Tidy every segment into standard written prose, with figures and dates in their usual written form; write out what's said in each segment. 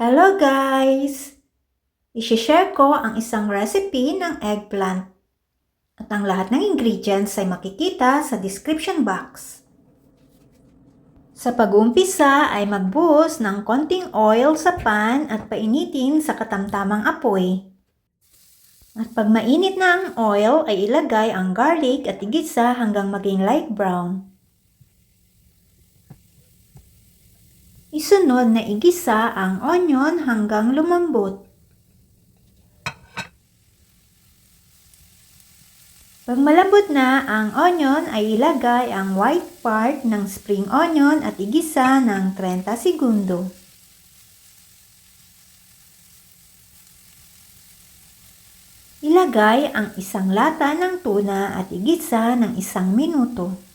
Hello guys! I-share ko ang isang recipe ng eggplant. At ang lahat ng ingredients ay makikita sa description box. Sa pag-uumpisa ay magbuhos ng konting oil sa pan at painitin sa katamtamang apoy. At pag mainit na ang oil ay ilagay ang garlic at igisa hanggang maging light brown. Isunod na igisa ang onion hanggang lumambot. Pag malambot na ang onion ay ilagay ang white part ng spring onion at igisa ng 30 segundo. Ilagay ang isang lata ng tuna at igisa ng 1 minuto.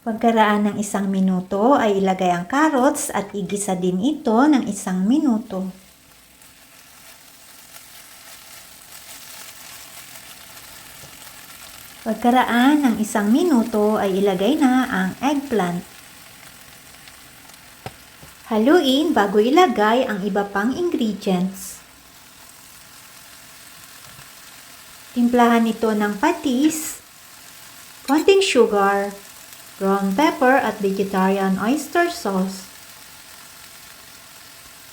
Pagkaraan ng 1 minuto ay ilagay ang carrots at igisa din ito ng 1 minuto. Pagkaraan ng 1 minuto ay ilagay na ang eggplant. Haluin bago ilagay ang iba pang ingredients. Timplahan ito ng patis, konting sugar, ground pepper at vegetarian oyster sauce.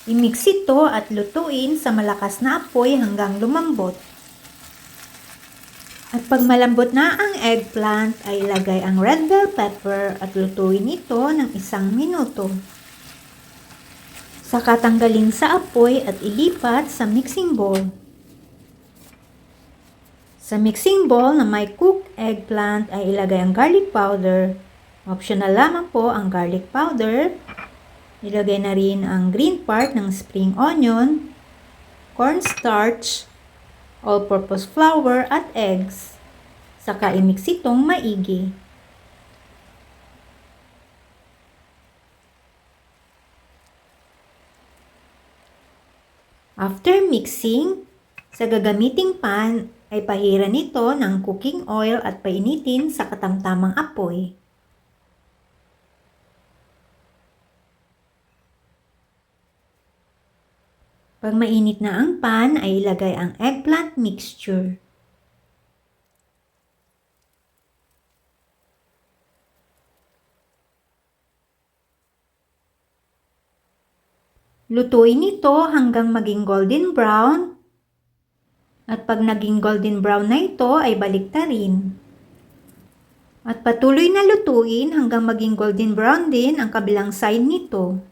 I-mix ito at lutuin sa malakas na apoy hanggang lumambot. At pag malambot na ang eggplant ay ilagay ang red bell pepper at lutuin ito ng 1 minuto. Saka tanggalin sa apoy at ilipat sa mixing bowl. Sa mixing bowl na may cooked eggplant ay ilagay ang garlic powder. Optional lamang po ang garlic powder. Ilagay na rin ang green part ng spring onion, cornstarch, all-purpose flour at eggs. Saka i-mix itong maigi. After mixing, sa gagamiting pan ay pahiran ito ng cooking oil at painitin sa katamtamang apoy. Pag mainit na ang pan ay ilagay ang eggplant mixture. Lutuin ito hanggang maging golden brown. At pag naging golden brown na ito ay baliktarin. At patuloy na lutuin hanggang maging golden brown din ang kabilang side nito.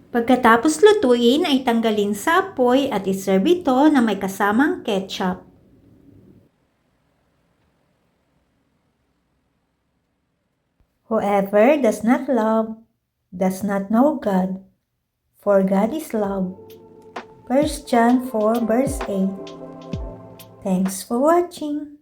Pagkatapos lutuin ay tanggalin sa apoy at iserve ito na may kasamang ketchup. Whoever does not love does not know God, for God is love. 1 John 4 verse 8. Thanks for watching.